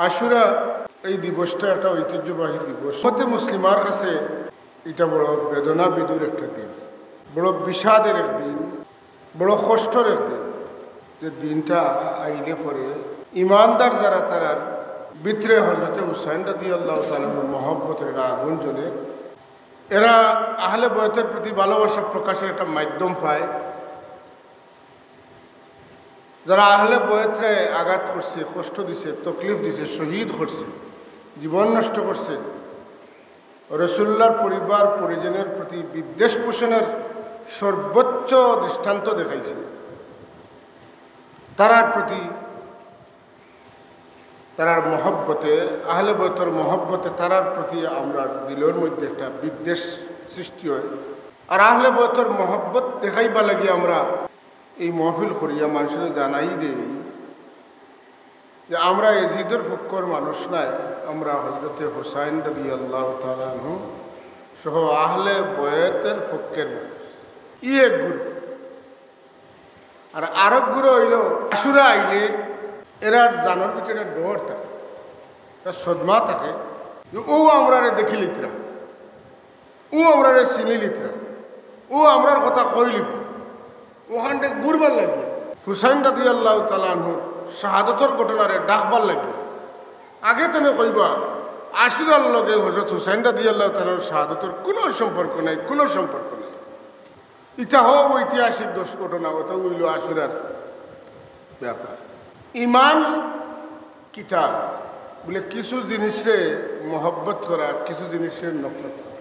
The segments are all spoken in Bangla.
আশুরা এই দিবসটা একটা ঐতিহ্যবাহী দিবস। প্রতি মুসলিমার কাছে এটা বড় বেদনা বিদুর একটা দিন, বড় বিষাদের একদিন, বড় কষ্টের একদিন। যে দিনটা আইলে পরে ইমানদার যারা তারার ভিতরে হজরতে হুসাইন রাদিয়াল্লাহু তাআলার মহব্বতের আগুন জ্বলে, এরা আহলে বয়তের প্রতি ভালোবাসা প্রকাশের একটা মাধ্যম পায়। যারা আহলে বয়তরে আঘাত করছে, কষ্ট দিছে, তকলিফ দিছে, শহীদ করছে, জীবন নষ্ট করছে, রাসূলুল্লাহর পরিবার পরিজনের প্রতি বিদ্বেষ পোষণের সর্বোচ্চ দৃষ্টান্ত দেখাইছে, তারার প্রতি তারার মহব্বতে, আহলে বয়তের মহব্বতে তারার প্রতি আমরা দিলের মধ্যে একটা বিদ্বেষ সৃষ্টি হয়। আর আহলে বয়তের মহব্বত দেখাইবা লাগি আমরা এই মহফিল করিয়া মানুষের জানাই দেই যে আমরা এজিদের ফুক্কর মানুষ নাই, আমরা হজরতে হুসাইন রাদিয়াল্লাহু তাআলা আনহু সহ আহলে বয়তের ফুক্কের ই এক গুরু। আর আরেক গুরু হইল আশুরা আইলে এরা জানার ভিতরে ডর থাকে, সদমা থাকে যে ও আমরা দেখি লিতরা, ও আমরা চিনি লিতরা, ও আমরার কথা কই লিব, ওখানটা ঘুরবার লাগে। হুসাইন রাদিয়াল্লাহু তাআলা আনহু শাহাদতর ঘটনারে ডাকবার লাগে। আগে তেনে কইবা আশুরার লগে হযরত হুসাইন রাদিয়াল্লাহু তাআলার শাহাদতর কোনো সম্পর্ক নাই, কোনো সম্পর্ক নাই। ইটা হোক ঐতিহাসিক দোষ ঘটনা, ওটা হইল আশুরার ব্যাপার। ইমান কিতাব বলে কিছু জিনিসে মহব্বত করা, কিছু জিনিসের নফরত করা,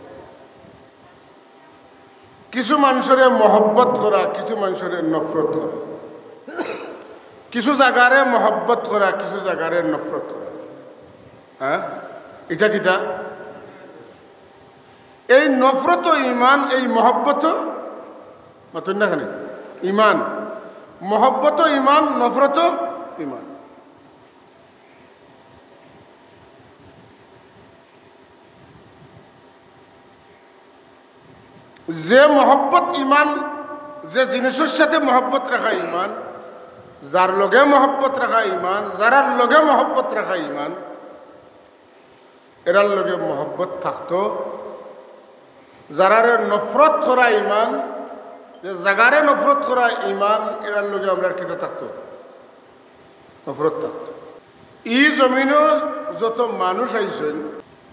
কিছু মানুষের মহব্বত করা, কিছু মানুষের নফরত করা, কিছু জায়গারে মহব্বত করা, কিছু জায়গারে নফরত করা। হ্যাঁ, এটা কিতা? এই নফরত ইমান, এই মহব্বত মতন না খানে ইমান, মহব্বত ইমান, নফরত ইমান। যে মহব্বত ইমান, যে জিনিসের সাথে মহব্বত রাখা ইমান, যার লগে মহব্বত রাখা ইমান, যারার লগে মহব্বত রাখা ইমান, এরার লগে মহব্বত থাকতো। যারারে নফরত করা ইমান, যে জাগারে নফরত করা ইমান, এরার লগে আমরা কিতা থাকতো? নফরত থাকতো। ই জমিনও যত মানুষ আইসেন,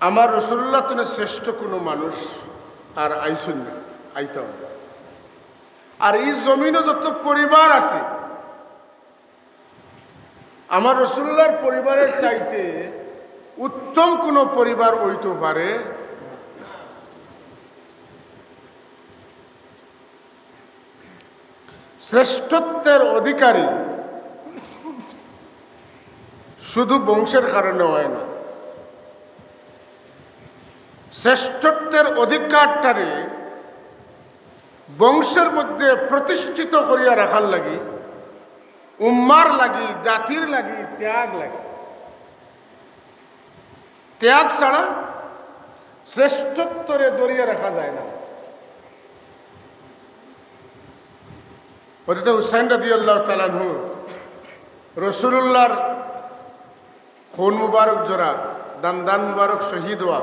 আমার রাসূলুল্লাহ তুমি শ্রেষ্ঠ কোনো মানুষ আর আইসেন না, আইতাম। আর এই জমিনও যত পরিবার আছে, আমার রাসূলুল্লাহর পরিবারের চাইতে উত্তম কোনো পরিবার হইতে পারে। শ্রেষ্ঠত্বের অধিকারী শুধু বংশের কারণে হয় না, শ্রেষ্ঠত্বের অধিকারটারে বংশের মধ্যে প্রতিষ্ঠিত করিয়া রাখার লাগি, উম্মার লাগি, জাতির লাগি ত্যাগ লাগে। ত্যাগ ছাড়া শ্রেষ্ঠত্বরে দরিয়ে রাখা যায় না। হযরত হুসাইন রাদিয়াল্লাহু তাআলা আনহু রাসূলুল্লাহর খুন মুবারক জোড়া, দান মুবারক শহীদ হওয়া,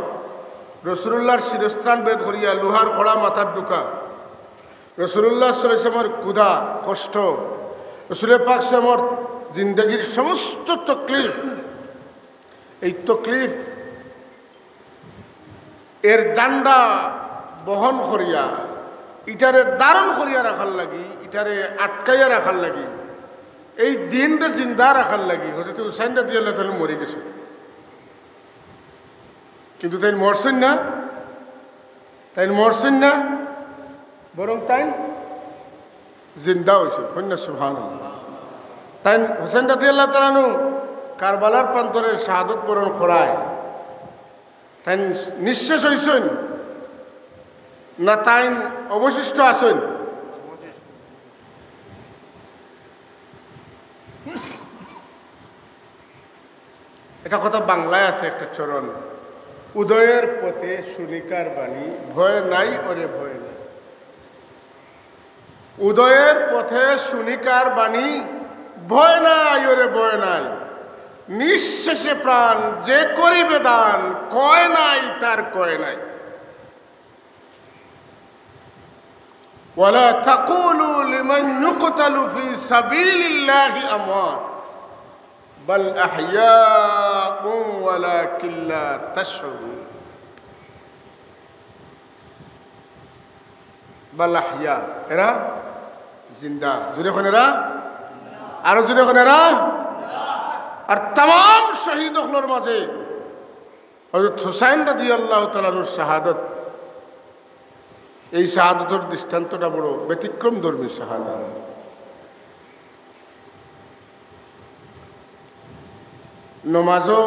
রাসূলুল্লাহর শিরস্ত্রাণ বেদ করিয়া লোহার খড়া মাথার ঢুকা, রাসূলুল্লাহ সাল্লাল্লাহু আলাইহি ওয়াসাল্লামের ক্ষুধা কষ্ট, রাসূল পাক সাল্লাল্লাহু আলাইহি ওয়াসাল্লামের জিন্দেগির সমস্ত তকলিফ, এই তকলিফ এর জান্ডা বহন করিয়া, ইটারে ধারণ করিয়া রাখার লাগি, ইটারে আটকাইয়া রাখার লাগি, এই দিনটা জিন্দা রাখার লাগি হযরত হুসাইন রাদিয়াল্লাহু তাআলা মরে গেছে। কিন্তু তাই মরছেন না, তাই মরছেন না, বরং তাই জিন্দা হয়েছে। কন্যা সুবহানাল্লাহ। তাই হুসাইন রাদিয়াল্লাহু তাআলা কারবালার প্রান্তরে শাহাদত বরণ করায়, তাই নিঃশেষ হয়েছেন না তাই অবশিষ্ট আছেন? এটা কথা বাংলায় আছে একটা চরণ, উদয়ের পথে শুনিকার বাণী, ভয় নাই ওরে ভয় নাই। উদয়ের পথে শুনিকার বাণী, ভয় নাই ওরে ভয় নাই। নিঃশেষে প্রাণ যে করিবে দান, কয় নাই তার কয় নাই। ওয়ালা তাকুলু লিমান ইউকতালু ফি সাবিলিল্লাহি আমওয়াত বাল আহইয়াউ ওয়ালাকিন লা তাশউরুন। বাল আহইয়া, এরা জিন্দা। জুড়ে কোন এরা, আরো জুড়ে কোন এরা। আর তাম শহীদ হলোর মাঝে হযরত হুসাইন রাদিয়াল্লাহু তাআলা আনহুর শাহাদাত, এই শাহাদাতের দৃষ্টান্তটা বড় ব্যতিক্রম ধর্মী শাহাদাত। নমাজও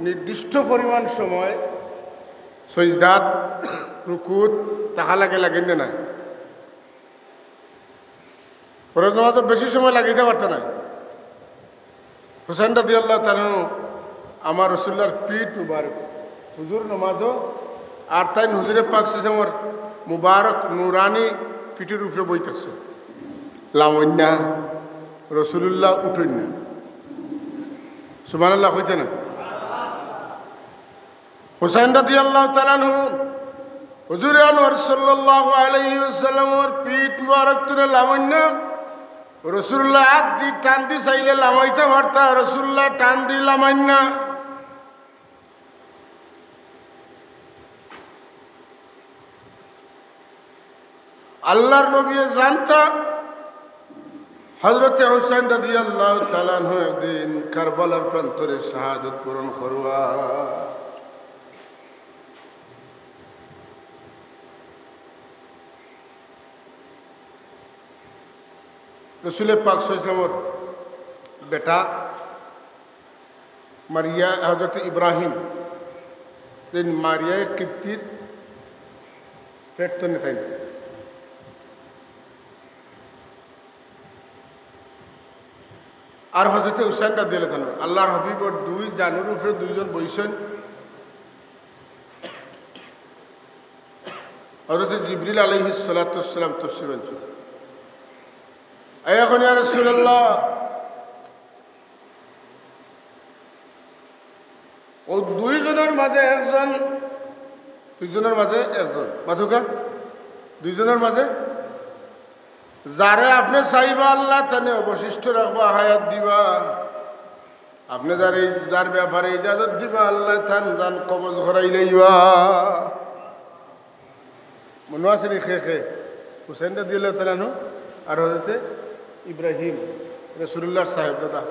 নির্দিষ্ট পরিমাণ সময় সজদাত রুকুত তাহা লাগে লাগেন না। ফরজ নমাজও বেশি সময় লাগাইতে পারত না। হুসাইন রাদিয়াল্লাহু তাআলা আমার রাসূলুল্লাহর পিঠ মুবারক, হুজুর নমাজও আর তাই হুজুরে পাক আমার মুবারক নুরানি পিঠের উপরে বইতেছে, লামন্যা রসুল্লাহ উঠেন না। সুবহানাল্লাহ হইতে না। হুসাইন রাদিয়াল্লাহু তাআলা আনহু হুজুরে আনোয়ার সাল্লাল্লাহু আলাইহি ওয়াসাল্লামের পিঠ মুবারক তুলে লামন্যা রসুল্লাহ হাত দি টান দি চাইলে লামাইতে পারতা, রসুল্লাহ টান দি লামান্যা। আল্লাহর নবী জানতা হযরতে হুসাইন রাদিয়াল্লাহু তাআলা আনহু একদিন কারবালার প্রান্তরে শাহাদাত পূরণ করবা। রসুল পাক সাল্লাল্লাহু আলাইহি ওয়াসাল্লামের বেটা মারিয়া হযরত ইব্রাহিম দিন মারিয়া কিপ্তির পেট তো নেতাই। আর হযরত হুসাইন রাদিয়াল্লাহু তাআলা আল্লাহর হাবিবর দুই জানুর উপরে দুইজন বইছেন। হযরত জিবরিল আলাইহিস সালাতু ওয়াস সালাম তশরিফ আনছেন। এখন ইয়া রাসূলুল্লাহ, ও দুইজনের মাঝে একজন, দুইজনের মাঝে একজন মাথুকা, দুইজনের মাঝে যারে আপনি চাইবা আল্লাহ তানে অবশিষ্ট রাখবা, হায়াত দিবা। আপনি যার ব্যাপারে ইজাজত দিবা আল্লাহ তান জান কবজ করাই লইবা। মনে আছে নি খে খে হুসাইন রাদিয়াল্লাহু তাআলা আনহু আর হযরতে ইব্রাহিম রাসূলুল্লাহর সাহেব দাদা।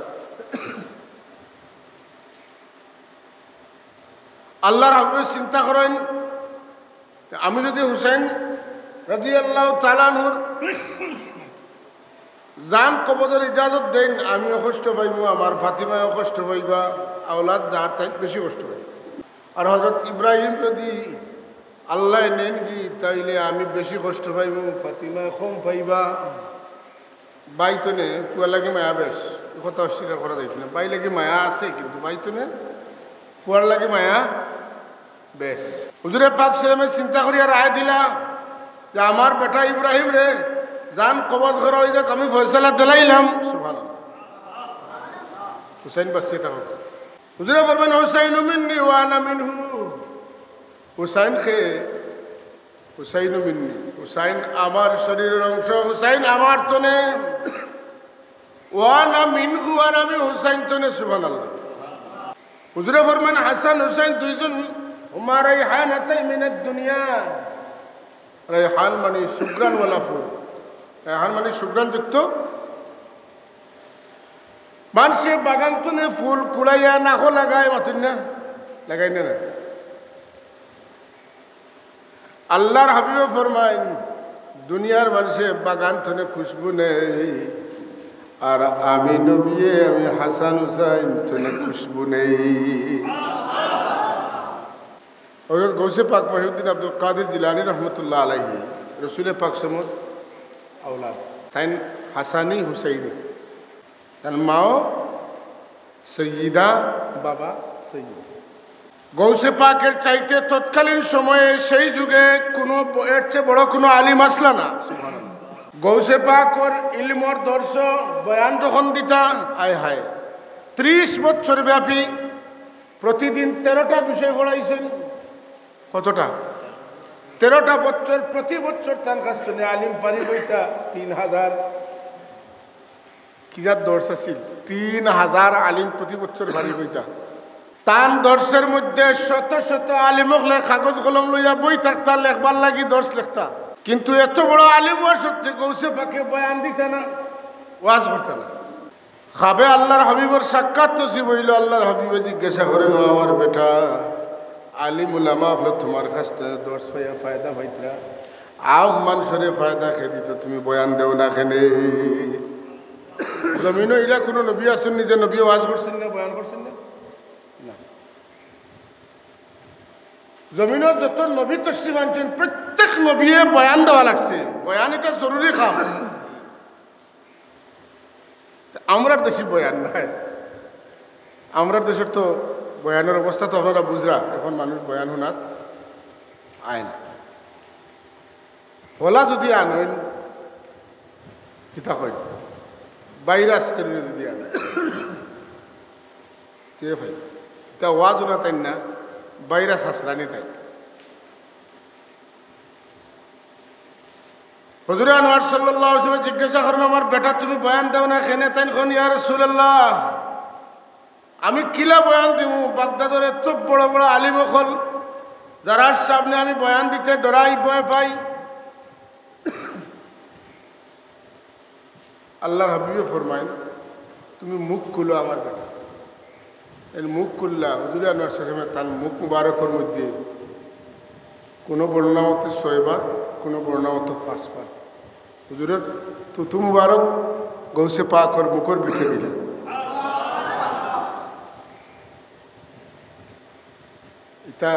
আল্লাহর হাবিব চিন্তা করেন, আমি যদি হুসাইন রাদিয়াল্লাহু তাআলা আনহুর জান কবজের ইজাজত দেন, আমিও কষ্ট পাইব, আমার ফাতিমাও কষ্ট পাইবা, আওলাদ যার তাই বেশি কষ্ট পাইব। আর হযরত ইব্রাহিম যদি আল্লাহ নেন কি, তাইলে আমি বেশি কষ্ট পাইব, ফাতিমা কম পাইবা। বাইতনে ফুয়া লাগে মায়া বেশ, কথা অস্বীকার করা যাইত না। বাই লাগে মায়া আছে, কিন্তু বাইতনে ফুয়ার লাগে মায়া বেশ। হুজুরে পাক সাহেব চিন্তা করিয়া রায় দিলা যে আমার বেটা ইব্রাহিম রে জান কবজ করা হয়ে যাক, আমি ফয়সালা দিলাইলাম। সুবহানাল্লাহ। হুসাইন বাচ্চা থাকুক। হুজুরে বলবেন হুসাইন মিন্নি ওয়া আনা মিনহু। হুসাইন খে, হুসাইন মিন্নি, হুসাইন আমার শরীরের অংশ, হুসাইন আমার তনে, ওয়া আনা মিনহু, আর আমি হুসাইন তনে। সুবহানাল্লাহ। হুজুরে ফরমান হাসান হুসাইন দুইজন হুমা রাইহানাতাই মিনাদ দুনিয়া। রাইহান মানে সুগ্রানওয়ালা ফুল, রাইহান মানে সুগ্রানযুক্ত। মানুষে বাগান তুনে ফুল কুড়াইয়া নাকো লাগায়, মাতুন না লাগাই না। আল্লাহর হাবিবে ফরমাইন দুনিয়ার মানুষে বাগান তুনে খুশবু নেই, আর আমি নবী আমি হাসান হুসাইন তুনে খুশবু নেই। হযরত গৌসে পাক মহিউদ্দিন আব্দুল কাদের জিলানী রহমতুল্লাহ আলাইহি রসুল পাক সমর আওলাদ, তাই হাসানি হুসাইনি, তার মাও সৈয়দা, বাবা সৈয়দ। গৌসে পাকের চাইতে তৎকালীন সময়ে সেই যুগে কোনো এর চেয়ে বড় কোনো আলিম আসলা না। গৌসে পাক ওর ইলমর দর্শ বয়ান যখন দিতা, হায় হায় 30 বছর ব্যাপী প্রতিদিন 13টা বিষয় পড়াইছেন। কতটা? 13টা বছর। প্রতি বছর তার কাছ থেকে আলিম পারি বইটা 3000 কিজার দর্শ আছিল। 3000 আলিম প্রতি বছর পারি বইটা। তান দর্শের মধ্যে শত শত আলিমক কাগজ কলম লইয়া বই থাকতা, লেখবার লাগি দর্শ লেখতা। কিন্তু এত বড় আলিম হওয়া সত্যি গৌসে পাকে বয়ান দিতে না, ওয়াজ করতে না। খাবে আল্লাহর হাবিবর সাক্ষাৎ নসিব হইল। আল্লাহর হাবিবে জিজ্ঞাসা করেন, ও আমার বেটা আলিম উলামা হলো তোমার কাছ থেকে দর্শ হইয়া ফায়দা পাইতরা, আম মানুষরে ফায়দা খেয়ে দিত, তুমি বয়ান দেও না কেনে? জমিনও এরা কোনো নবী আসেন নি যে নবী ওয়াজ করছেন না, বয়ান করছেন না? জমিনও যত নবী তশরিফ আনছেন প্রত্যেক নবীয়ে বয়ান দেওয়া লাগছে। বয়ান এটা জরুরি কাম। আমরার দেশে বয়ান নাই। আমরার দেশের তো বয়ানের অবস্থা তো আপনারা বুঝরা। এখন মানুষ বয়ান শোনাত আইন হলা যদি আনেন কিতা কই ভাইরাস করে যদি আনেন তে ভাই তা ওয়াজ না তাই না, ভাইরাস হাসরানি তাই। হুজুর আনোয়ার সাল্লাল্লাহু আলাইহি ওয়াসাল্লাম জিজ্ঞাসা করেন, আমার বেটা তুমি বয়ান দাও না কেন? তাই কোন ইয়া রাসূলুল্লাহ, আমি কিলা বয়ান দিব? বাগদাদের এত বড় বড় আলিম হল, যারার সামনে আমি বয়ান দিতে ডরাই, ভয় পাই। আল্লাহর হাবিবে ফরমাইন, তুমি মুখ খুলো আমার বেটা। এর মুখ খুললা। হুজুর আনোয়ার সাল্লাল্লাহু তার মুখ মুবারকের মধ্যে কোনো বর্ণনা মতো 6 বার, কোনো বর্ণনা মতো 5 বার হুজুরের তুতু মুবারক গৌসে পাকর মুখর বিখে দিলা। এটা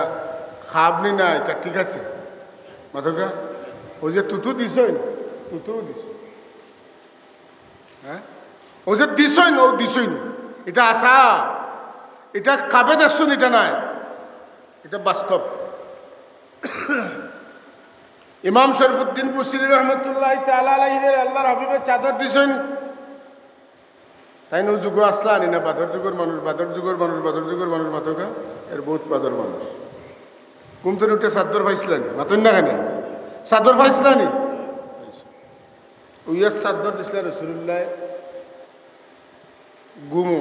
খাবনি না, এটা ঠিক আছে মাথকা। ওই যে তুতু দিছই, তুতুও দিছ, হ্যাঁ ও যে দিছই না, ও দিছই না, এটা আশা, এটা কাবে দেখছুন, এটা নাই, এটা বাস্তব। ইমাম শরফুদ্দিন বুসরি রহমতুল্লাহ তাআলা আলাইহি আল্লাহর হাবিবের চাদর দিছেন। তাই নো যুগ আসলা আনি না, বাদর যুগের মানুষ, বাদর যুগের মানুষ, বাদর যুগের মানুষ মাথকা এর বহুত বাদর মানুষ। কুমতন উঠে চাদর পাইছিলানি মাতন না কেন? চাদর পাইছিলানি উইয়ার চাদর দিছিল রাসূলুল্লাহ গুমু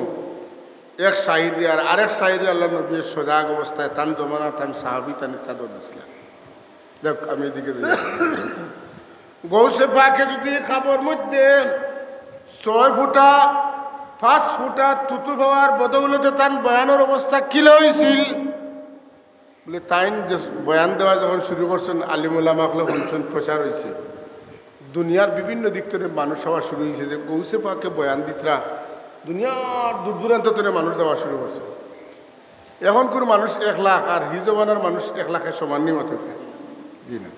এক শাহিরি আর আরেক শাহিরি আল্লাহ নবী সজাগ অবস্থায় তান জমানা তান সাহাবি তানের চাদর দিছিলেন। দেখ আমি এদিকে গৌসে পাকে যদি খাবার মধ্যে 6 ফুটা 5 ফুটা তুতু হওয়ার বদৌলতে তান বয়ানের অবস্থা কিলা হয়েছিল বলে, তাই বয়ান দেওয়া যখন শুরু করছেন আলিমুল্লামা হলে শুনছেন, প্রচার হয়েছে, দুনিয়ার বিভিন্ন দিক থেকে মানুষ হওয়া শুরু হয়েছে যে গৌসে পাকে বয়ান দিতরা দুনিয়ার দূর দূরান্ত থেকে মানুষ দেওয়া শুরু করছে। এখন কোনো মানুষ 1 লাখ আর হিজবানার মানুষ 1 লাখের সমান নি মতো খায়। জি না,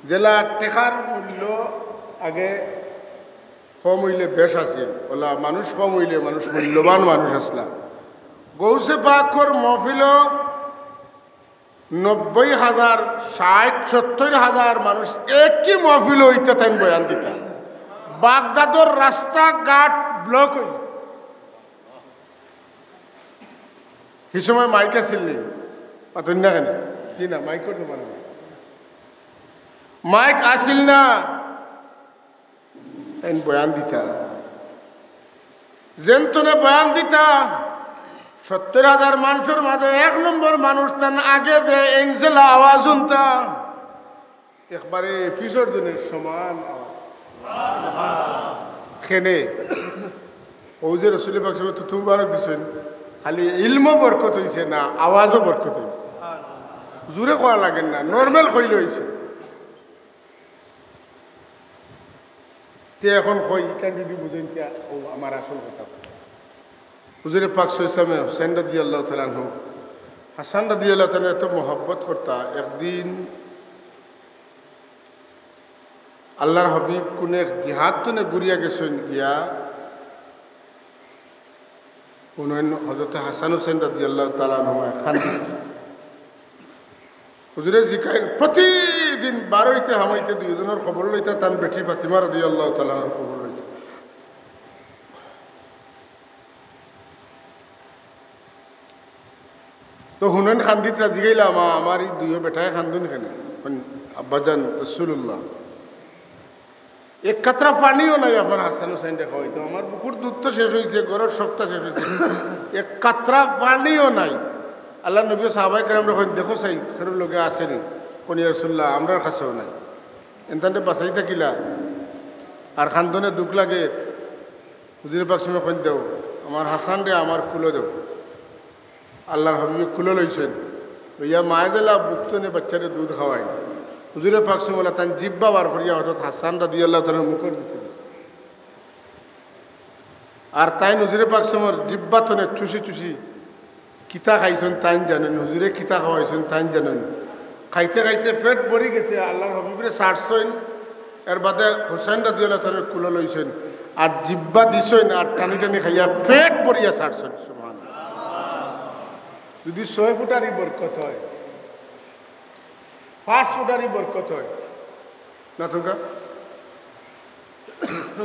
জেলা টেকার মূল্য আগে কম হইলে বেশ আছিল, ওলা মানুষ কম হইলে মানুষ মূল্যবান মানুষ আসলা। গৌসে পাকর মহফিল 90,000 60-70,000 মানুষ একই মহফিল হইতে তাই বয়ান দিতা। বাগদাদর রাস্তাঘাট ব্লক হইল। সেই সময় মাইক আসিল নি পাতন না কেন? কি না মাইকর জমানা, মাইক আসিল না, তাই বয়ান দিতা। যেন্তনে বয়ান দিতা 70,000 মানুষের মাঝে 1 নম্বর মানুষ তার আগে যে এনজেলা আওয়াজ শুনতা একবারে বিসর্জনের সমান খেনে। ও যে রসুল পাক তো তুমি বারক দিছেন, খালি ইলমও বরকত হয়েছে না, আওয়াজও বরকত হয়েছে। জোরে করা লাগেন না, নর্মাল কইলে হয়েছে। তে এখন কই ইকান যদি বুঝেন ও আমার আসল কথা। হুজুরে পাক সৈসামে হুসেন রাদিয়াল্লাহু তাআলা আনহু, হাসান রাদিয়াল্লাহু তাআলা এত মহব্বত করতা। একদিন আল্লাহর হাবিব কোন এক জিহাদ তুনে ঘুরিয়া গেছেন, গিয়া কোন হযরত হাসান হুসেন রাদিয়াল্লাহু তাআলা আনহু খান হুজুরে জিকাইন প্রতিদিন 12তে হামাইতে 2 জনের খবর লইতা। তান বেটি ফাতিমা রাদিয়াল্লাহু তাআলার খবর লইতা। তো হুনেন খান্দিত রাজি গেলাম আমার এই দুইও বেটায় খান্দুন কেন আব্বাজান রসুল্লাহ এক কাতরা পানিও নাই আপনার হাসান হুসাইন দেখা হইতো আমার বুকুর দুধ তো শেষ হয়েছে গরুর সপ্তাহ শেষ হয়েছে এক কাতরা পানিও নাই আল্লাহ নবী সাহাবাই কেরাম দেখো সাই খেরুর লোকে আসেনি কোনি রসুল্লাহ আমরার কাছেও নাই এনতান্তে বাসাই থাকিলা আর খান্দনে দুঃখ লাগে হুজুরের পাক সময় কইন দেও আমার হাসান রে আমার কুলো দেও আল্লাহর হাবিবে কুলো লইছেন লইয়া মায়ে দিলা বুকতনে বাচ্চারে দুধ খাওয়াই হুজুরের পাক সময় তান জিব্বা বার করিয়া হঠাৎ হাসান রাদিয়াল্লাহু তাআলার মুখের ভিতরে আর তাই হুজুরের পাক সময় জিব্বা তনে চুষি চুষি কিতা খাইছেন তাইন জানেন হুজুরে কিতা খাওয়াইছেন তাইন জানেন খাইতে খাইতে পেট ভরি গেছে আল্লাহর হাবিবরে ছাড়ছেন এর বাদে হুসাইন রাদিয়াল্লাহু তাআলার কুলো লইছেন আর জিব্বা দিছেন আর টানি টানি খাইয়া পেট ভরিয়া ছাড়ছেন সুবহানাল্লাহ যদি 6 ফুটারই বরকত হয় 5 ফুটারই বরকত হয় না তোমরা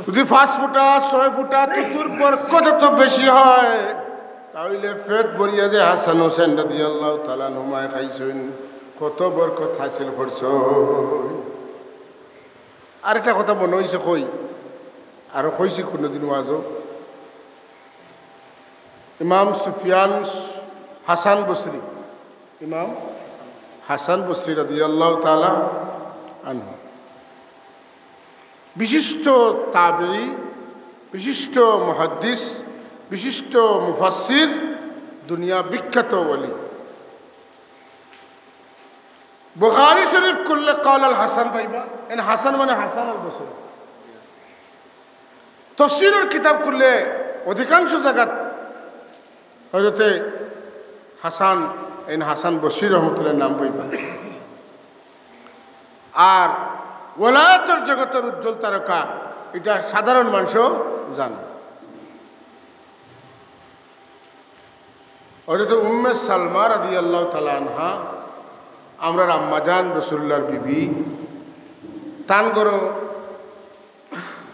যদি 5 ফুটা 6 ফুটা তোর বরকত তো বেশি হয় তাহলে পেট ভরিয়া যে হাসান হোসেন রাদিয়াল্লাহু তাআলা নুমায় খাইছেন কত বরকত হাসিল করছো আর একটা কথা মনে হইছে কই আরো কইছি কোনদিন ওয়াজও ইমাম সুফিয়ান হাসান বসরি ইমাম হাসান বসরি রাদিয়াল্লাহু তাআলা আনহু বিশিষ্ট তাবেঈ বিশিষ্ট মুহাদ্দিস বিশিষ্ট মুফাসসির দুনিয়া বিখ্যাত ওলি বুখারী শরীফ খুললে কাল আল হাসান পাইবা এন হাসান মানে হাসান আল বসরি তাফসীরের কিতাব খুললে অধিকাংশ জায়গা হযরতে হাসান এন হাসান বসরি রহমতুল্লাহর নাম পাইবা আর ওলায়াতের জগতের উজ্জ্বল তারকা এটা সাধারণ মানুষও জানে হযরত উম্মে সালমা রাদিয়াল্লাহু তাআলা আনহা আমরার আম্মাজান রাসূলুল্লাহর বিবি তান গরো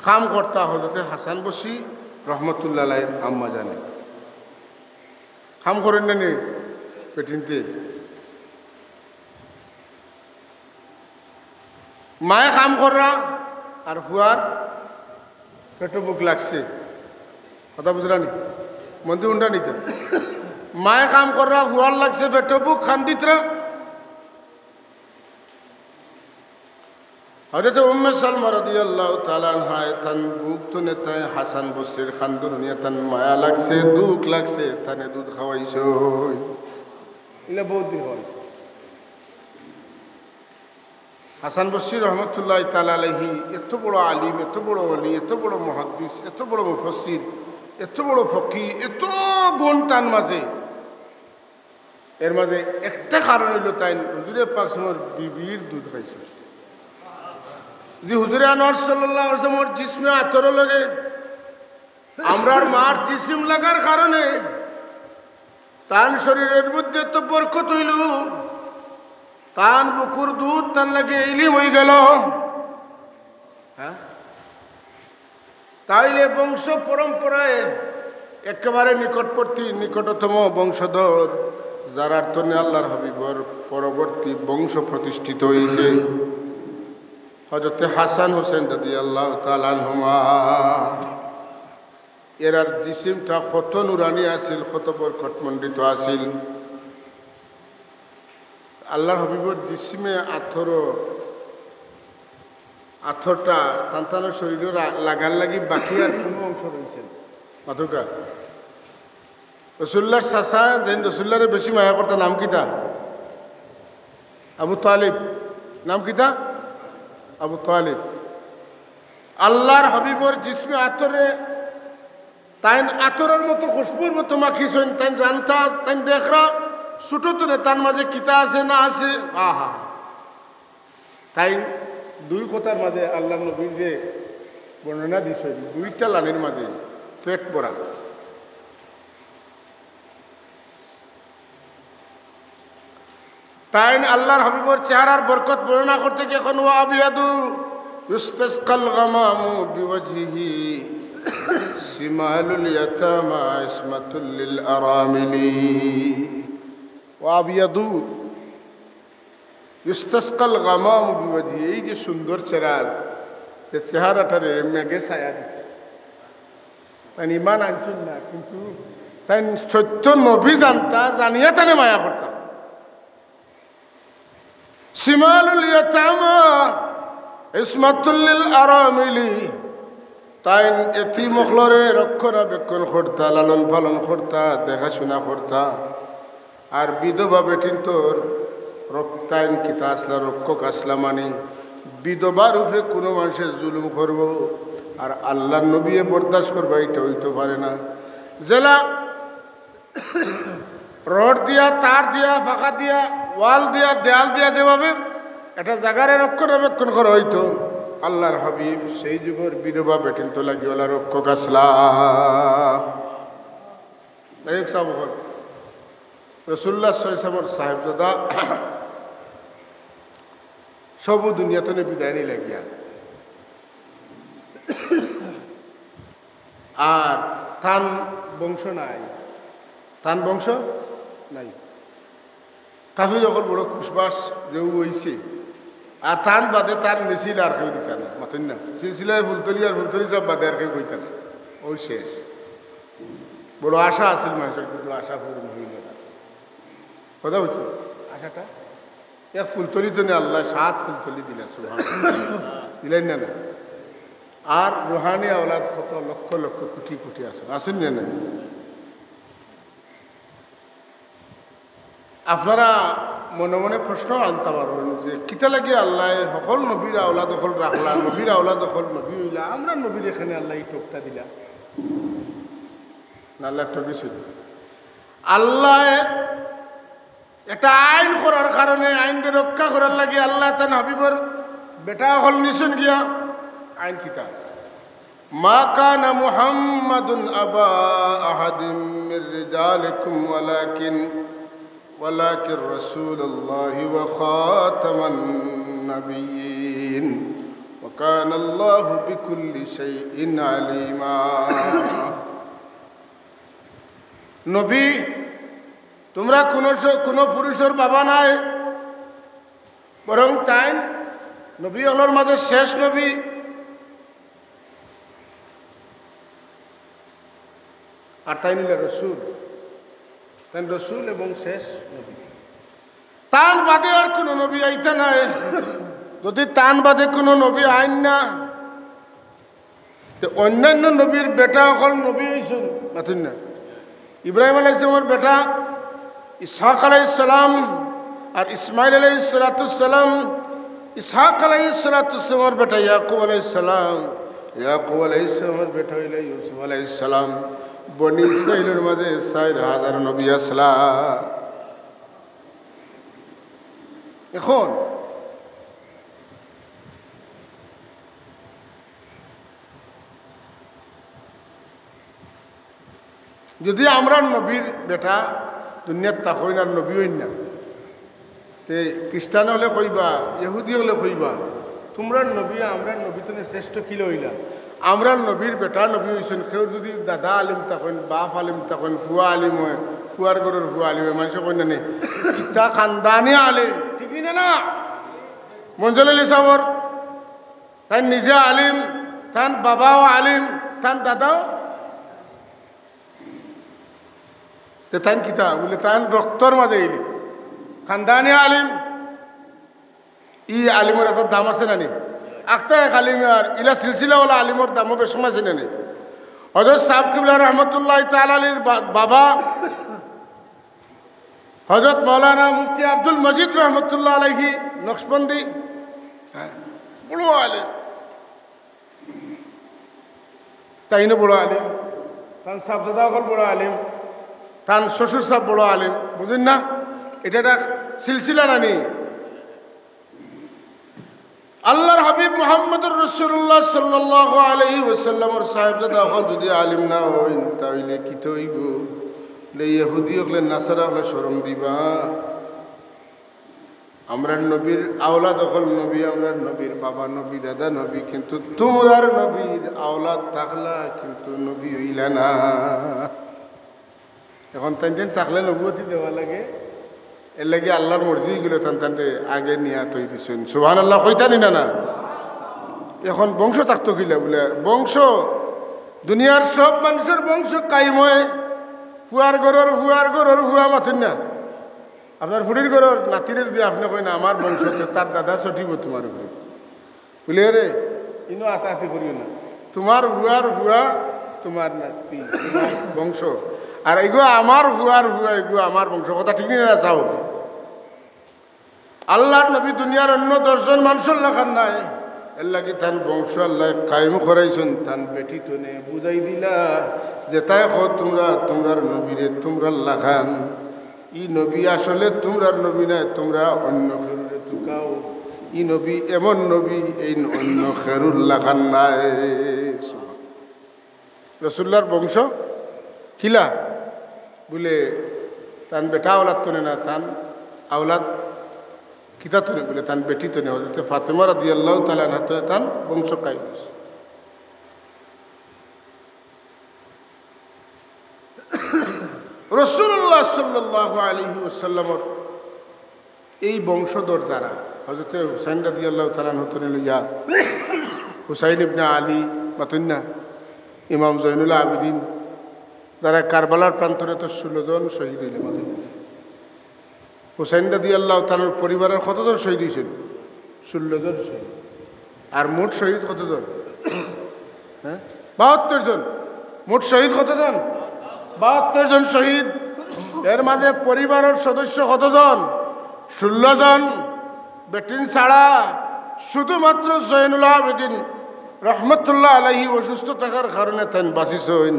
কাম কর্তা হযরতে হাসান বসরি রহমতুল্লাহ আলাইহির আম্মা জানে কাম করেন না নি পেটিনতে মায়ে কাম করা আর হুয়ার পেটো বুক লাগছে কথা বুঝলা নি মন্দির উন্ডা নিতে মায়ে কাম করা হুয়ার লাগছে পেটো বুক খান্দিতরা হযরত উম্মে সালমা রাদিয়াল্লাহু তাআলা আনহা তান বুক তো নেতায় হাসান বসরির খান্দুনিয়া তান মায়া লাগছে দুঃখ লাগছে তানে দুধ খাওয়াইছো ইলা বহুত দিন হইছে হাসান বসরি রহমতুল্লাহ তাআলা আলাইহি এত বড় আলিম এত বড় ওলি এত বড় মুহাদ্দিস এত বড় মুফাসসির এত বড় ফকি এত গুণ তান মাঝে এর মাঝে একটা কারণ হইল তাই হুজুরে পাক সমর বিবির দুধ খাইছে যদি হুজুরে আনোয়ার সাল্লাল্লাহু আলাইহি ওয়াসাল্লামের জিসমে আতর লাগে আমরার মার জিসিম লাগার কারণে তান শরীরের মধ্যে তো বরকত হইল তান বুকুর দুধ তান লাগে ইলিম হয়ে গেল হ্যাঁ তাইলে বংশ পরম্পরায় একেবারে নিকটবর্তী নিকটতম বংশধর যারার তনে আল্লাহর হাবিবর পরবর্তী বংশ প্রতিষ্ঠিত হয়েছে হযরতে হাসান হোসেন রাদিয়াল্লাহু তাআলা আনহুমা এরার জিসিমটা কত নুরানি আছিল কত বরকতমণ্ডিত আছিল আল্লাহর হাবিবর জিসিমে আথরটা তান্তানোর শরীরের লাগার লাগি বাকি আর কোনো অংশ রয়েছে মাথুকা রসুল্লাহর চাচা যেন রসুল্লাহরে বেশি মায়া করতা নাম কিতা আবু তালিব নাম কিতা আবু তালিব আল্লাহর হাবিবর জিসমে আতরে তাইন আতরের মতো খুশবুর মতো মাখিছেন তাইন জানতা তাইন দেখরা ছোটো তো তার মাঝে কিতা আছে না আছে আহা তাই দুই কথার মাঝে আল্লাহ নবীর যে বর্ণনা দিছেন দুইটা লাইনের মাঝে পেট ভরা তাই আল্লাহর হাবিবর চেহারার বরকত বর্ণনা করতে গিয়ে এখন ওয়া আবিয়াদু ইস্তাসকাল গামামু বিওয়াজহিহি সিমালুল ইয়াতামা ইসমাতুল লিল আরামিলি ওয়াবিয়াদু ইস্তাসকাল গামাম বিওয়াজি, এই যে সুন্দর চেহারা, যে চেহারাটারে মেঘে ছায়া দিতে, তাই ইমান আনছেন না, কিন্তু তাই সত্য নবী জানতা, জানিয়া তানে মায়া করতাম। সিমালুল ইয়াতামা ইসমাতুল লিল আরামিলি, তাই এতি মখলরে রক্ষণাবেক্ষণ করতা, লালন পালন করতা, দেখাশোনা করতা। আর বিধবা বেটিন তোর রক্তায়ন কিতা আসলা, রক্ষক আসলা, মানে বিধবার উপরে কোনো মানুষের জুলুম করব আর আল্লাহর নবী বরদাস্ত করবা, এটা হইতে পারে না। জেলা রড দিয়া, তার দিয়া, ফাঁকা দিয়া, ওয়াল দিয়া, দেয়াল দিয়া দেবাবে এটা জায়গারে রক্ষণাবেক্ষণ করা হইতো। আল্লাহর হাবিব সেই যুগের বিধবা বেটিন তো লাগিওয়ালা রক্ষক আসলা। রসুল্লাহ সাহেবজাদা সবু দুনিয়াতে বিদায় নি লাগিয়া, আর তান বংশ নাই, তান বংশ নাই। কাফির অকল বড় খুশবাস যে হইছে, আর তান বাদে তান মিছিল আর কেউ দিতা না, মাতেন না। সিলসিলায় ফুলতলি আর ফুলতলি সব বাদে আর কেউ কইতা না, ওই শেষ। বড় আশা আছিল মানুষের, কিন্তু আশা পূরণ হইল না। কথা হচ্ছে আশাটা এক ফুলতলি তো নেই, আল্লাহ 7 ফুলতলি দিলা, দিলেন না না। আর রুহানি আওলাদ কত লক্ষ লক্ষ কোটি কোটি আছে, আসেন না না। আপনারা মনে মনে প্রশ্ন আনতে পারবেন যে কিতা লাগে আল্লাহ সকল নবীর আওলাদ দখল রাখলা, নবীর আওলাদ দখল নবী হইলা, আমরা নবীর এখানে আল্লাহ এই টোকটা দিলা না। আল্লাহ ঠকেছিল। আল্লাহ একটা আইন করার কারণে, আইনকে রক্ষা করার লাগে আল্লাহ তার হাবিবর বেটা হল নিশুন গিয়া আইন কিতা, মা কানা মুহাম্মাদুন আবা আহাদিম মির রিজালিকুম ওয়ালাকিন রাসূলুল্লাহি ওয়া খাতামান নাবিয়্যিন ওয়া কানা আল্লাহু বিকুল্লি শাইইন আলিমা। নবী তোমরা কোনো পুরুষের বাবা নাই, বরং তাই নবী হলোর মাঝে শেষ নবী। আর তাই নিলে রসুল, তাই রসুল এবং শেষ নবী। তান বাদে আর কোনো নবী আইতে নাই। যদি তান বাদে কোনো নবী আইন না, তো অন্যান্য নবীর বেটা অকল নবী হয়েছেন মাথুন না। ইব্রাহিম আলাইহিসসালামের বেটা ইসহাক আলাইহিসসালাম আর ইসমাইল আলাইহিসসালাম, ইসহাক আলাইহিসসালামের বেটা ইয়াকুব আলাইহিসসালাম, ইয়াকুব আলাইহিসসালামের বেটা হইল ইউসুফ আলাইহিসসালাম। বনি ইসরাইলের মাঝে 4000 নবী আসলা। এখন যদি আমরা নবীর বেটা দুনিয়ার তা হই না, নবী হইন না, তে খ্রিস্টান হলে কইবা, ইহুদি হলে কইবা তোমরা নবী, আমরা নবী তো শ্রেষ্ঠ কিলো হইলা। আমরা নবীর বেটা নবী হয়েছেন। কেউ যদি দাদা আলিম থাকেন, বাপ আলিম থাকেন, ফুয়া আলিম হয়, ফুয়ার গরুর ফুয়া আলিম হয়, মানুষ কই না নে ইটা খানদানি আলিম, ঠিক না না? মঞ্জুল আলী সাহর তাই নিজে আলিম, তান বাবাও আলিম, তান দাদাও তান কিতা বলে তান রক্তর মাঝে এলি খানদানি আলিম। ই আলিমের এত দাম আছে না নি? আখতা এক আলিম আর ইলা সিলসিলাওয়ালা আলিমর দামও বেশম আছে না নি? হযরত সাহেব কিবলা রহমতুল্লাহ তাআলা আলীর বাবা হযরত মৌলানা মুফতি আব্দুল মজিদ রহমতুল্লাহ আলাইহি নকশবন্দি, বড় আলিম, তাই না বড় আলিম। তান সাহেবজাদা হল বড় আলিম, তান শ্বশুর সাহেব বড় আলিম, বুঝলেন না? এটা একটা সিলসিলা নানি। আল্লাহর হাবিব মুহাম্মদুর রাসূলুল্লাহ সাল্লাল্লাহু আলাইহি ওয়াসাল্লামের সাহেবজাদা হল যদি আলিম না হই তাইলে কি হইব? ইহুদি হলে নাসারা হলে শরম দিবা। আমরা নবীর আওলাদ হল নবী, আমরা নবীর বাবা নবী, দাদা নবী, কিন্তু তোমরার নবীর আওলাদ থাকলা কিন্তু নবী হইলা না। এখন তাই থাকলে নবুয়তি দেওয়া লাগে, এর লাগে আল্লাহর মর্জি গুলো টানটানরে আগে নিয়া তৈরি দিচ্ছেন সুবহানাল্লাহ কইতানি না না এখন বংশ থাকতো কিলা বলে বংশ দুনিয়ার সব মানুষের বংশ কায়েম হয় ফুয়ার গরর ফুয়া মাথেন না আপনার ফুড়ির গরর নাতিরের দিয়ে আপনি কই না আমার বংশ তার দাদা ছটিব তোমার উপরে বলে রে ইনো আতাহাতি করিও না তোমার ফুয়া তোমার নাতি তোমার বংশ আর এগুলো আমার ফুয়া এগুলো আমার বংশ কথা ঠিক না চাও আল্লাহর নবী দুনিয়ার অন্য 10 জন মানুষের লেখার নাই এর লাগে তান বংশ আল্লাহ কায়েম করাইছেন তান বেটি তনে বুঝাই দিলা যে তাই তোমরার নবীরে তোমরা লাখান ই নবী আসলে তোমরার নবী নাই তোমরা অন্য খেরুরে তুকাও ই নবী এমন নবী এই অন্য খেরুর লাখান নাই রসুল্লাহর বংশ কিলা বলে তান বেটা আওলাদ তনে না তান আওলাদ কিতা তনে বলে তান বেটি তনে হজরত ফাতেমা রাদিয়াল্লাহু তাআলা আনহা তনে তান বংশ কায়েম রাসূলুল্লাহ সাল্লাল্লাহু আলাইহি ওয়াসাল্লামর এই বংশধর যারা হযরত হুসাইন রাদিয়াল্লাহু তাআলা আনহু তনে লইয়া হুসাইন ইবনে আলী মাতুন্না ইমাম জয়নুল আবেদিন যারা কারবালার প্রান্তরে তো 16 জন শহীদ হইলেন হুসাইন রাদিয়াল্লাহু তাআলার পরিবারের কতজন শহীদ হয়েছেন 16 জন শহীদ আর মোট শহীদ কতজন হ্যাঁ 72 জন মোট শহীদ কতজন 72 জন শহীদ এর মাঝে পরিবারের সদস্য কতজন 16 জন বেটিন ছাড়া শুধুমাত্র জয়নুল আবেদিন রহমতুল্লাহ আলাইহি অসুস্থ থাকার কারণে তান বাঁচিছেন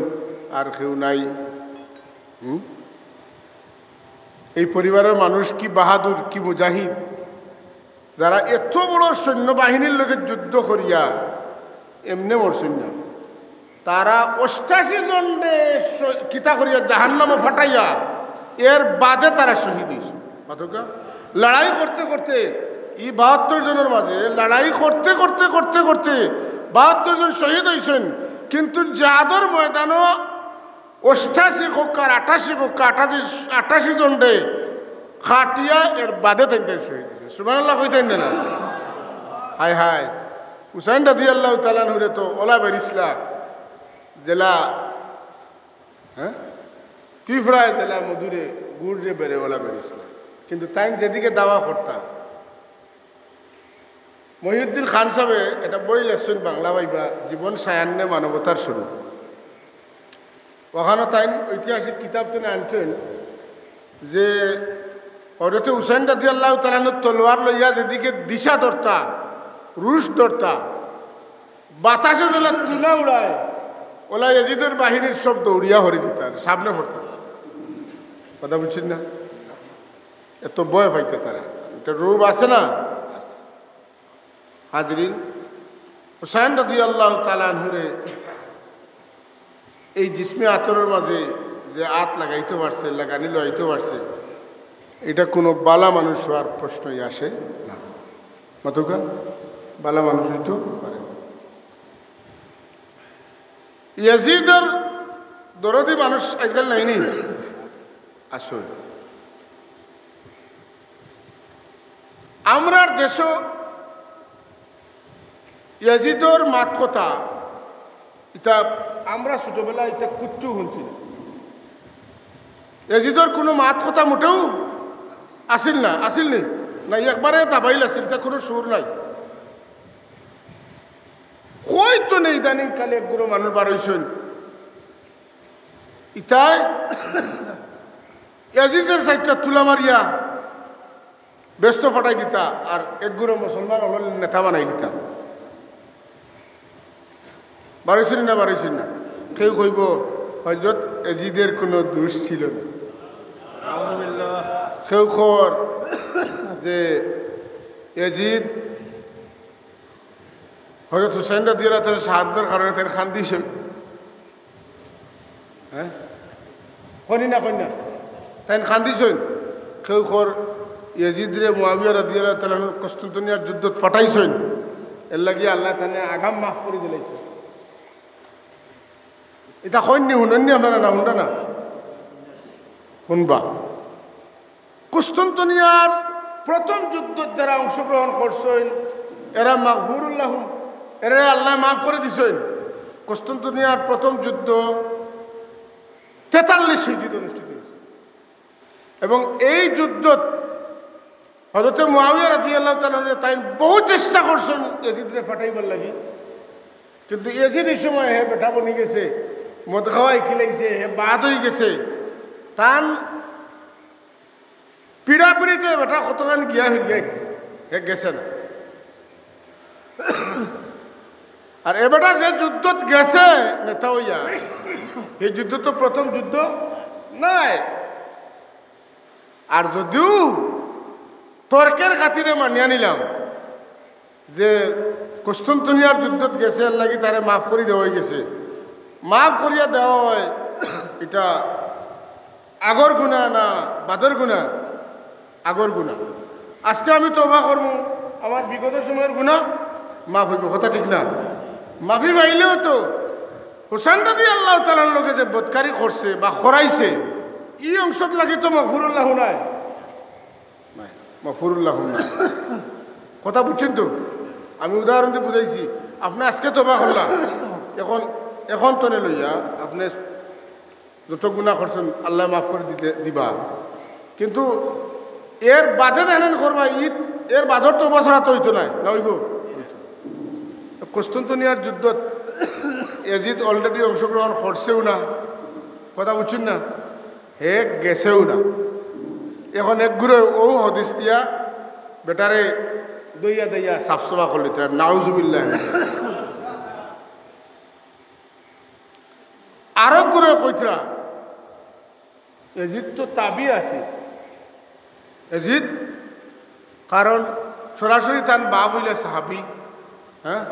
আর কেউ নাই এই পরিবারের মানুষ কি বাহাদুর কি মুজাহিদ যারা এত বড় সৈন্যবাহিনীর লোকে যুদ্ধ করিয়া এমনি মরছেন না তারা 88 জনে কিতা করিয়া জাহান্নামে ফাটাইয়া এর বাদে তারা শহীদ হয়েছে মাথকা লড়াই করতে করতে এই 72 জনের মাঝে লড়াই করতে 72 জন শহীদ হয়েছেন কিন্তু জাদর ময়দানও 88 হোক আর 88 হোক 88 জন রে খাটিয়া এর বাদে তাইতে শহীদ হয়েছে সুবহানাল্লাহ কইতেন না হায় হায় হুসাইন রাদিয়াল্লাহু তাআলা আনহু তো ওলা বেরিসলা জেলা হ্যাঁ ফিফরায় জেলা মধুরে গুড়রে বেড়ে ওলা বেরিসলা কিন্তু তাই যেদিকে দাওয়া করতা মহিউদ্দিন খান সাহেব এটা বই লেখছেন বাংলা ভাইবা জীবন সায়ান্নে মানবতার শুরু ওখানে তাই ঐতিহাসিক কিতাব তিনি আনছেন যে হযরত হুসাইন রাদিয়াল্লাহু তাআলা আনহু তলোয়ার লইয়া যেদিকে দিশা ধরতা রুশ ধরতা বাতাসে যেলা তুলা উড়ায় ওলা ইয়াজিদের বাহিনীর সব দৌড়িয়া হরে যেতার সামনে পড়তা কথা বুঝছেন না এত ভয় পাইতে তারা এটা রূপ আছে না হাজরিন হুসাইন রাদিয়াল্লাহু তাআলা আনহুরে এই জিসমে আতরের মাঝে যে আত লাগাইতে পারছে লাগানি লইতে পারছে এটা কোনো বালা মানুষ হওয়ার প্রশ্নই আসে না মাতুকা বালা মানুষ হইতে পারে ইয়াজিদের দরদি মানুষ আজকাল নাইনি আসলে আমরার দেশও ইয়াজিদর মাত কথা এটা আমরা ছোটবেলা এটা কুচ্চু শুনছি ইয়াজিদর কোনো মাত কথা মোটেও আসিল নি না একবারে দাবাইল আসিল তা কোনো সুর নাই কই তো নেই ইদানিং কালে একগুলো মানুষ বার হইছেন ইটাই ইয়াজিদের সাইডটা তুলা মারিয়া ব্যস্ত ফাটাই দিতা আর একগুলো মুসলমান হল নেতা বানাই দিতা বাড়াইছেন না কেউ কইব হযরত ইয়াজিদের কোনো দোষ ছিল না কেউ খবর যে ইয়াজিদ হযরত হুসাইন রাদিয়াল্লাহু তাআলা শাহাদাতের কারণে তিনি খান দিয়েছেন হ্যাঁ কইনা তাই খান দিয়েছেন কেউ খবর ইয়াজিদ রে মুআবিয়া রাদিয়াল্লাহু তাআলা কস্তান্তনিয়ার যুদ্ধ পাঠাইছেন এর লাগি আল্লাহ তাআলা আগাম মাফ করে দিলেছে এটা কইনি শুনেননি আপনারা না শুনটা না শুনবা কুস্তন্তনিয়ার প্রথম যুদ্ধ যারা অংশগ্রহণ করছেন এরা মাগফুরুল্লাহ, এরা আল্লাহ মাফ করে দিছেন। কুস্তন্তনিয়ার প্রথম যুদ্ধ 43 হিজরিতে অনুষ্ঠিত হয়েছে এবং এই যুদ্ধ হযরত মুআবিয়া রাদিয়াল্লাহু তাআলা তাই বহু চেষ্টা করছেন ইয়াজিদরে ফাটাইবার লাগি, কিন্তু ইয়াজিদ এই সময় হে বেটা বনি গেছে, মদ খাওয়াই খিলাইছে, হে বাদ হয়ে গেছে, তান পিড়াপিড়িতে বেটা কতখান গিয়া হয়ে হে গেছে না। আর এ বেটা যে যুদ্ধত গেছে নেতা হইয়া, এই যুদ্ধ তো প্রথম যুদ্ধ নাই। আর যদিও তর্কের খাতিরে মানিয়া নিলাম যে কুস্তন্তনিয়ার যুদ্ধত গেছে আর লাগি তারে মাফ করে দেওয়া হয়ে গেছে, মাফ করিয়া দেওয়া হয়, এটা আগর গুণা না বাদর গুণা? আগর গুণা। আজকে আমি তওবা করব, আমার বিগত সময়ের গুণা মাফ হইব, কথা ঠিক না? মাফি পাইলেও তো হুসাইন রাদিয়াল্লাহু তাআলার লোকে যে বদকারি করছে বা খরাইছে এই অংশত লাগি তো মাগফুরুল্লাহ নাই, মাগফুরুল্লাহ নাই। কথা বুঝছেন তো? আমি উদাহরণ দিয়ে বুঝাইছি। আপনি আজকে তওবা করলাম, এখন তনে লইয়া আপনি যত গুণা করছেন আল্লাহ মাফ করে দিবা, কিন্তু এর বাদে জানেন করবা ঈদ, এর বাদর তওবা ছাড়া তো হইতো না, না হইব? কুস্তন্তনিয়ার যুদ্ধত ইয়াজিদ অলরেডি অংশগ্রহণ করছেও না, কথা বুঝছেন না? হে গেছেও না। এখন এক ঘুরে ও হদিস দিয়া বেটারে দইয়া দইয়া সাফসফা করলি, নাউজুবিল্লাহ। আরো ঘুরে কইতরা ইয়াজিদ তো তাবি আছে, ইয়াজিদ কারণ সরাসরি তার বাপ হইলে সাহাবি, হ্যাঁ,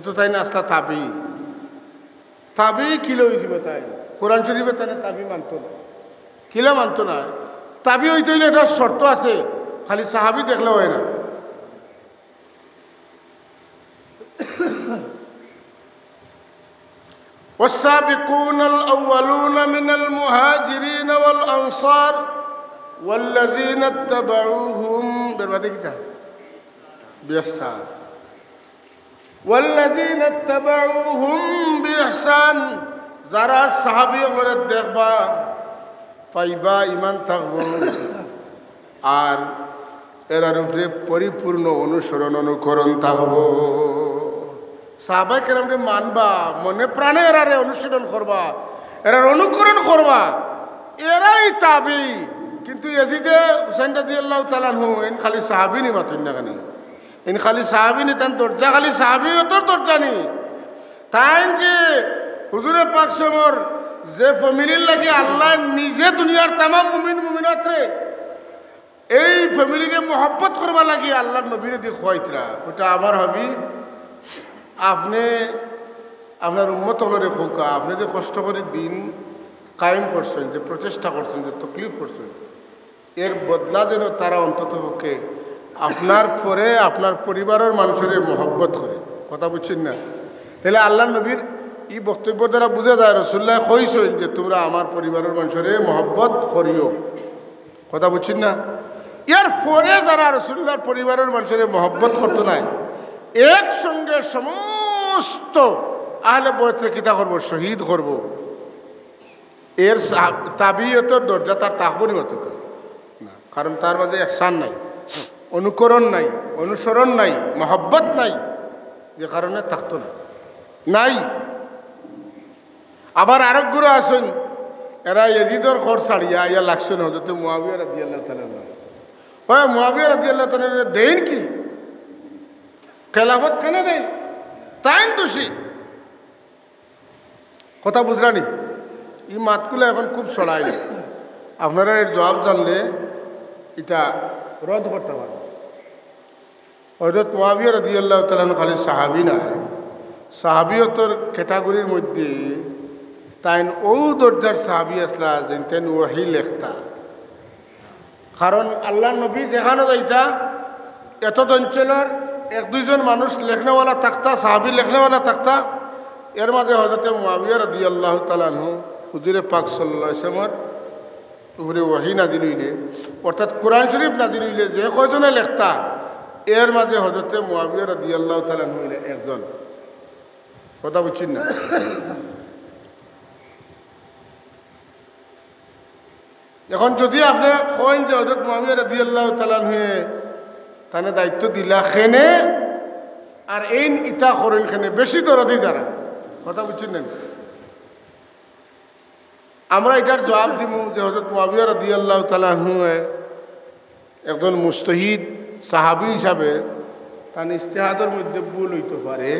তো তাই না আসলা তাবি, তাবি কিলো হয়েছিল, তাই কোরআন শরীফে তাই তাবি মানত না, কিলা মানত না। তাবি হইতে হইলে এটা শর্ত আছে, খালি সাহাবি দেখলে হয় না। والسابقون الأولون من المهاجرين والأنصار والذين اتبعوهم بإحسان والذين اتبعوهم بإحسان যারা সাহাবী ওগুলোর দেখবা পাইবা ইমান থাকবো আর এরার উপরে পরিপূর্ণ অনুসরণ অনুকরণ থাকবো। সাহাবায়ে কেরামরে মানবা, মনে প্রাণে এরারে অনুসরণ করবা, এরার অনুকরণ করবা, এরাই তাবি। কিন্তু ইয়াজিদে হুসাইন রাদিয়াল্লাহু তাআলা আনহু এন খালি সাহাবী নি মাতুন না কানি, এন খালি সাহাবী নি, তান দরজা খালি সাহাবী অত দরজা নি। তাই যে হুজুরে পাক সমর যে ফ্যামিলির লাগি আল্লাহ নিজে দুনিয়ার তামাম মুমিন মুমিনাতরে এই ফ্যামিলিকে মহব্বত করবা লাগি আল্লাহর নবীরে দিয়ে খোয়াইতরা, ওটা আমার হবি। আপনি আপনার উম্মত হলরে খোকা, আপনি যে কষ্ট করে দিন কায়েম করছেন, যে প্রচেষ্টা করছেন, যে তকলিফ করছেন, এর বদলা যেন তারা অন্তত পক্ষে আপনার পরে আপনার পরিবারের মানুষের মহব্বত করে। কথা বুঝছেন না? তাহলে আল্লাহ নবীর এই বক্তব্য দ্বারা বুঝে যায় রাসূলুল্লাহ কইছেন যে তোমরা আমার পরিবারের মানুষের মহব্বত করিও। কথা বুঝছেন না? এর পরে যারা রাসূলুল্লাহর পরিবারের মানুষের মহব্বত করতো না, একসঙ্গে সমস্ত আহলে বয়তরে কিতা করবো, শহীদ করব, এর তাবিয়তের দরজা তার তাকবরি মতো না, কারণ তার মাঝে ইহসান নাই, অনুকরণ নাই, অনুসরণ নাই, মহব্বত নাই, যে কারণে থাকতো না নাই। আবার আরেক গুরু আসুন, এরা ইয়াজিদর ঘর ছাড়িয়া ইয়া লাগছেন হযরত মুআবিয়া রাদিয়াল্লাহু তাআলা। হয় মুআবিয়া রাদিয়াল্লাহু তাআলা দেন কি খেলাফত কেন দেন? তাই দোষী। কথা বুঝলানি? এই মাতগুলো এখন খুব সরাই, আপনারা এর জবাব জানলে এটা রদ করতে পারেন। হযরত মুআবিয়া রাদিয়াল্লাহু তাআলা খালি সাহাবী না, সাহাবিয়তর ক্যাটাগরির মধ্যে তাইন ও দরজার সাহাবী আসলা যেন ওয়াহি লেখতা। কারণ আল্লাহ নবী যেখানে যাইতা এত অঞ্চলের এক দুইজন মানুষ লেখনেওয়ালা থাকতা, সাহাবী লেখনেওয়ালা থাকতা। এর মাঝে হযরত মুআবিয়া রাদিয়াল্লাহু তাআলা আনহু হুজুরে পাক সাল্লাল্লাহু আলাইহি ওয়াসাল্লামের উপরে ওয়াহি নাজিল হইলে অর্থাৎ কোরআন শরীফ নাজিল হইলে যে কয়জনে লেখতা এর মাঝে হযরতে মুআবিয়া রাদিয়াল্লাহু তাআলা হইলে একজন। কথা বুঝছেন না? এখন যদি আপনি কইন যে হযরত মুআবিয়া রাদিয়াল্লাহু তাআলা হয়ে তানে দায়িত্ব দিলা খেনে আর এই ইতা করেন খেনে বেশি দরদি যারা। কথা বুঝছেন না? আমরা এটার জবাব দিব যে হযরত মুআবিয়া রাদিয়াল্লাহু তাআলা একজন মুজতাহিদ সাহাবী হিসাবে তার ইজতিহাদের মধ্যে ভুল হইতে পারে।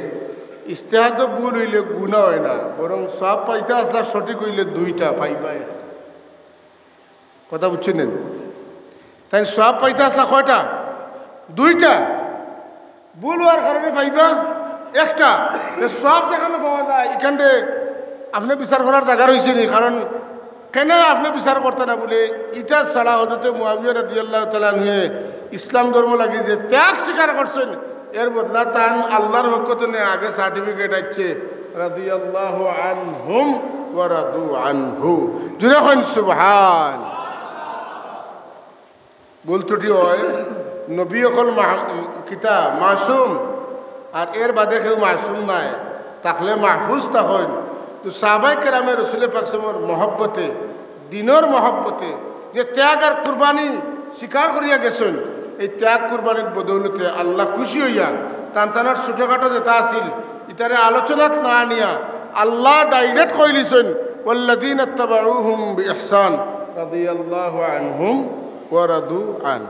ইজতিহাদ ভুল হইলে গুনাহ হয় না, বরং সওয়াব পাইতে আসলে সঠিক হইলে দুইটা পাইবা। কথা বুঝছেন? তাই সওয়াব পাইতে আসলে কয়টা? দুইটা। ভুল হওয়ার কারণে পাইবা একটা। সওয়াব যেখানে পাওয়া যায় এখানে আপনি বিচার করার জায়গা রয়েছে নি? কারণ কেন আপনি বিচার করতে না বলে ইটা ছাড়া হযরত মুআবিয়া রাদিয়াল্লাহু তাআলা ইসলাম ধর্ম লাগি যে ত্যাগ স্বীকার করছেন, এর বদলা তান আল্লাহর হকতে আগে সার্টিফিকেট আছে রাদিয়াল্লাহু আনহুম ওয়া রাদু আনহু। জুরে হন সুবহান। ভুল ত্রুটি হয়, নবী অকল কিতা মাসুম, আর এর বাদে কেউ মাসুম নাই, তাহলে মাহফুজ তখন। তো সাহাবায়ে কেরামে রাসূল পাক সাল্লাল্লাহু আলাইহি মহব্বতে, দিনের মহব্বতে যে ত্যাগ আর কুরবানি স্বীকার করিয়া গেছেন, এই ত্যাগ কুরবানির বদৌলতে আল্লাহ খুশি হইয়া তানার ছোটখাটো যেটা আছিল ইতারে আলোচনাত না নিয়া আল্লাহ ডাইরেক্ট কইলিছেন ওয়াল্লাযীনা তাবাউহুম বিইহসান রাদিয়াল্লাহু আনহুম ওয়া রাদু আন।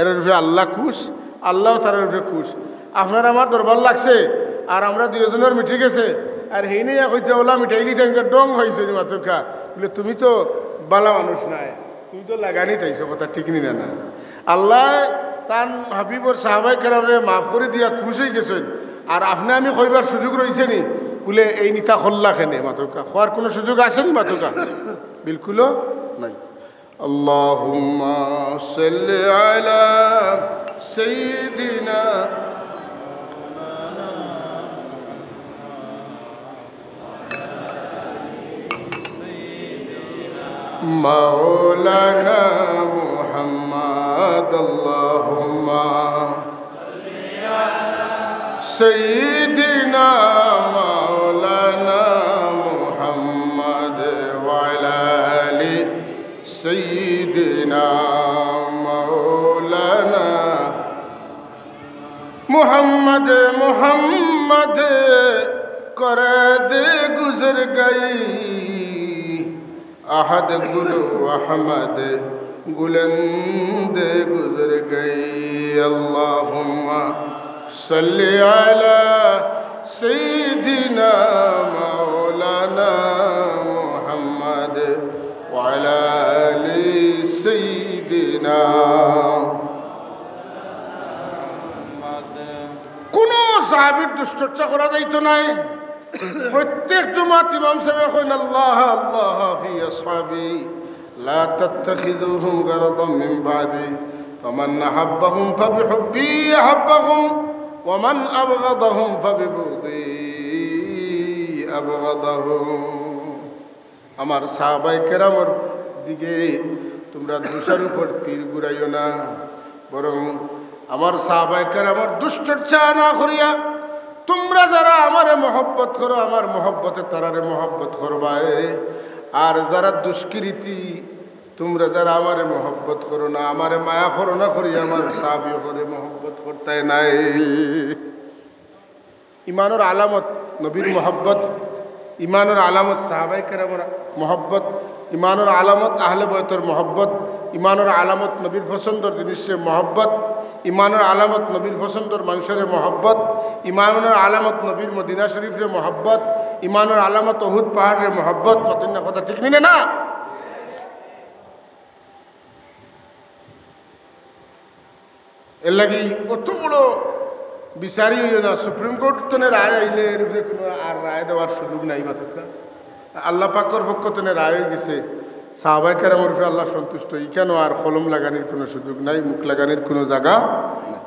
এর উপরে আল্লাহ খুশ, আল্লাহ তার উপরে খুশ। আপনার আমার দরবার লাগছে আর আমরা দুজনের মিঠে গেছে, আর হেই নেই কইতে ওলা মিঠাইলি তাইকে ডং হয়েছে মাতুকা বলে তুমি তো বালা মানুষ নাই, তুমি তো লাগানি তাইছো। কথা ঠিক নি না? আল্লাহ তান হাবিবর সাহাবায়ে কেরামরে মাফ করে দিয়া খুশ হয়ে গেছেন, আর আপনি আমি কইবার সুযোগ রয়েছে নি বলে এই নিতা খোল্লা খেনে মাতুকা খোয়ার কোনো সুযোগ আছে নি? মাতুকা বিলকুলও নাই। আল্লাহুম্মা সাল্লি আলা সাইয়্যিদিনা মাওলানা মুহাম্মদ। আল্লাহুম্মা সাল্লি আলা সাইয়্যিদিনা মাওলানা মুহাম্মদ ওয়া আলা আলি সাইয়্যিদিনা মাওলানা মুহাম্মদ। মুহাম্মদ করে দে গুজর গই अहद गुलो अहमद गुलंद गुजर गई। अल्लाहुम्मा सल्ली अला सय्यिदिना मौलाना मुहम्मद व अला आलि सय्यिदिना। কোনো সাহাবীর দুশ্চর্চা করা যাইতো নাই। প্রত্যেক জুমাত ইমাম সাহেব কইন আল্লাহ আল্লাহ ফি আসহাবি লা তাত্তাখিযুহুম গারাদাম মিন বাদি ফামান আহাব্বাহুম ফাবিহুব্বি আহাব্বাহুম ওয়া মান আবগাদাহুম ফাবিবুদি আবগাদাহুম। আমার সাহাবায়ে কেরামের দিকে তোমরা দোষের উপর তীর ঘুরাইও না, বরং আমার সাহাবায়ে কেরামের দুশ্চর্চা না করিয়া তোমরা যারা আমারে মহব্বত করো আমার মহব্বতে তারারে মহব্বত করবায়। আর যারা দুষ্কৃতি তোমরা যারা আমারে মহব্বত করো না, আমারে মায়া করো না করি আমার সাহাবী করে মহব্বত করতে নাই। ইমানের আলামত নবীর মহব্বত, ইমানের আলামত সাহাবায়ে কেরামের মহব্বত, ইমানের আলামত আহলে বয়তের মহব্বত, ইমানের আলামত নবীর পছন্দর জিনিসের মহব্বত, ইমানের আলামত নবীর পছন্দর মানুষের মহব্বত, ইমানের আলামত নবীর মদিনা শরীফের মহব্বত, ইমানের আলামত উহুদ পাহাড়ের মহব্বত। মতন না কথা ঠিক নিনে না? এর লাগি অত বড় বিচারি হইল না, সুপ্রিম কোর্ট তো রায় আইলে এর উপরে কোনো আর রায় দেওয়ার সুযোগ নাই। মাত্র আল্লাহ পাকর পক্ষ তো রায় হয়ে গেছে, সাহাবায়ে কেরামের উপরে আল্লাহ সন্তুষ্ট, ইখানেও আর কলম লাগানোর কোনো সুযোগ নাই, মুখ লাগানোর কোনো জায়গা নাই।